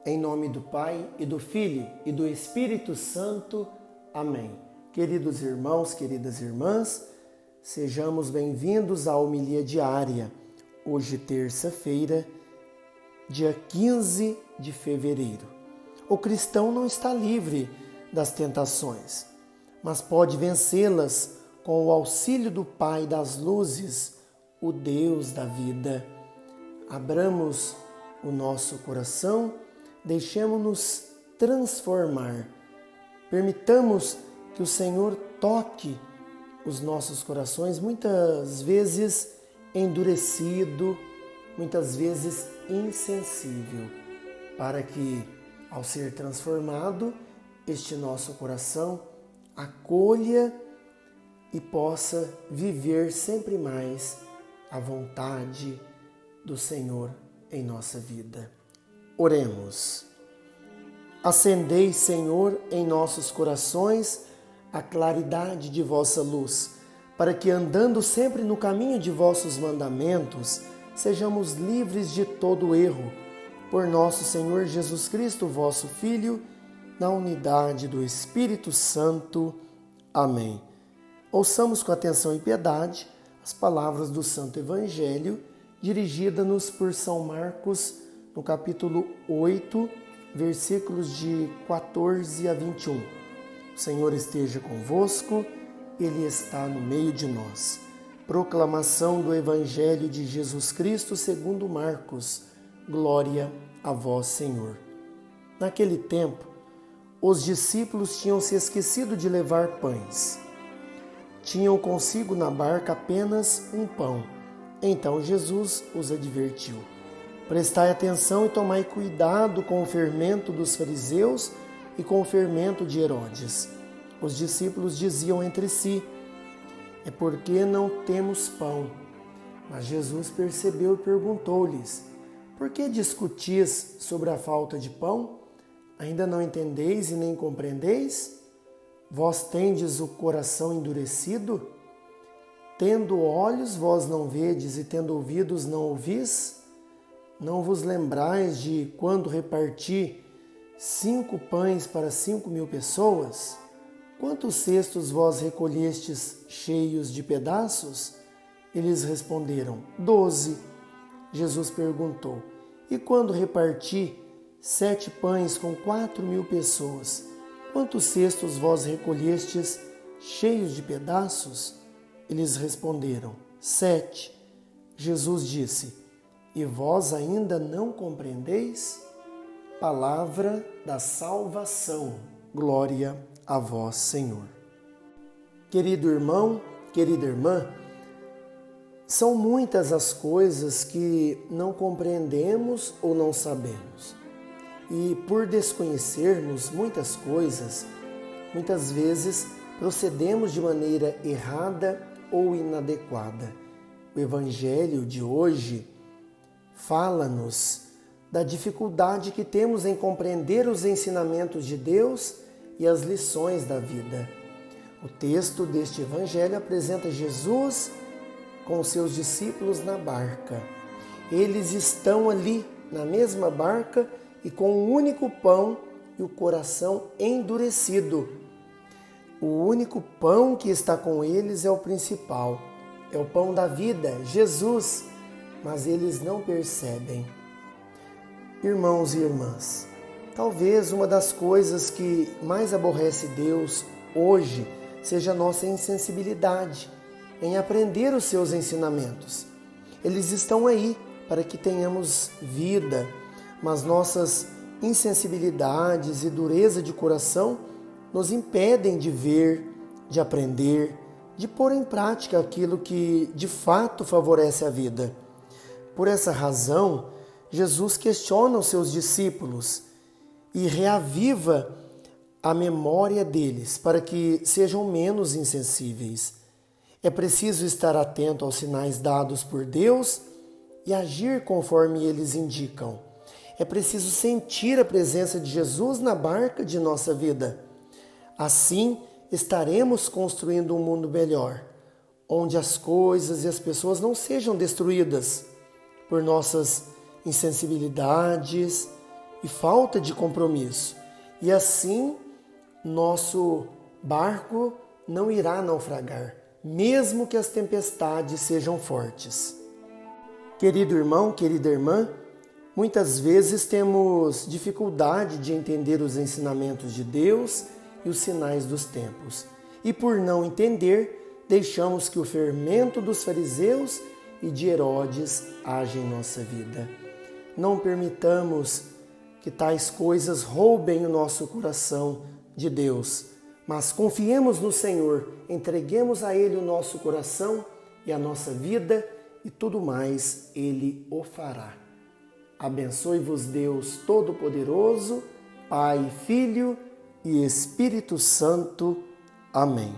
Em nome do Pai, e do Filho, e do Espírito Santo. Amém. Queridos irmãos, queridas irmãs, sejamos bem-vindos à homilia diária. Hoje, terça-feira, dia 15 de fevereiro. O cristão não está livre das tentações, mas pode vencê-las com o auxílio do Pai das luzes, o Deus da vida. Abramos o nosso coração, deixemos-nos transformar. Permitamos que o Senhor toque os nossos corações, muitas vezes endurecido, muitas vezes insensível, para que, ao ser transformado, este nosso coração acolha e possa viver sempre mais a vontade do Senhor em nossa vida. Oremos. Acendei, Senhor, em nossos corações a claridade de vossa luz, para que, andando sempre no caminho de vossos mandamentos, sejamos livres de todo erro, por nosso Senhor Jesus Cristo, vosso Filho, na unidade do Espírito Santo. Amém. Ouçamos com atenção e piedade as palavras do Santo Evangelho, dirigida-nos por São Marcos, no capítulo 8, versículos de 14 a 21. O Senhor esteja convosco, Ele está no meio de nós. Proclamação do Evangelho de Jesus Cristo segundo Marcos. Glória a vós, Senhor. Naquele tempo, os discípulos tinham se esquecido de levar pães. Tinham consigo na barca apenas um pão. Então Jesus os advertiu: prestai atenção e tomai cuidado com o fermento dos fariseus e com o fermento de Herodes. Os discípulos diziam entre si: é porque não temos pão. Mas Jesus percebeu e perguntou-lhes: por que discutis sobre a falta de pão? Ainda não entendeis e nem compreendeis? Vós tendes o coração endurecido? Tendo olhos, vós não vedes, e tendo ouvidos, não ouvis? Não vos lembrais de quando reparti 5 pães para 5.000 pessoas? Quantos cestos vós recolhestes cheios de pedaços? Eles responderam: 12. Jesus perguntou: e quando reparti 7 pães com 4.000 pessoas, quantos cestos vós recolhestes cheios de pedaços? Eles responderam: 7. Jesus disse: e vós ainda não compreendeis? Palavra da salvação. Glória a vós, Senhor. Querido irmão, querida irmã, são muitas as coisas que não compreendemos ou não sabemos. E por desconhecermos muitas coisas, muitas vezes procedemos de maneira errada ou inadequada. O Evangelho de hoje fala-nos da dificuldade que temos em compreender os ensinamentos de Deus e as lições da vida. O texto deste Evangelho apresenta Jesus com seus discípulos na barca. Eles estão ali na mesma barca e com um único pão e o coração endurecido. O único pão que está com eles é o principal, é o pão da vida, Jesus, mas eles não percebem. Irmãos e irmãs, talvez uma das coisas que mais aborrece Deus hoje seja a nossa insensibilidade em aprender os seus ensinamentos. Eles estão aí para que tenhamos vida, mas nossas insensibilidades e dureza de coração nos impedem de ver, de aprender, de pôr em prática aquilo que de fato favorece a vida. Por essa razão, Jesus questiona os seus discípulos e reaviva a memória deles para que sejam menos insensíveis. É preciso estar atento aos sinais dados por Deus e agir conforme eles indicam. É preciso sentir a presença de Jesus na barca de nossa vida. Assim, estaremos construindo um mundo melhor, onde as coisas e as pessoas não sejam destruídas por nossas insensibilidades e falta de compromisso. E assim, nosso barco não irá naufragar, mesmo que as tempestades sejam fortes. Querido irmão, querida irmã, muitas vezes temos dificuldade de entender os ensinamentos de Deus e os sinais dos tempos. E por não entender, deixamos que o fermento dos fariseus e de Herodes age em nossa vida. Não permitamos que tais coisas roubem o nosso coração de Deus, mas confiemos no Senhor, entreguemos a Ele o nosso coração e a nossa vida e tudo mais Ele o fará. Abençoe-vos Deus Todo-Poderoso, Pai, Filho e Espírito Santo. Amém.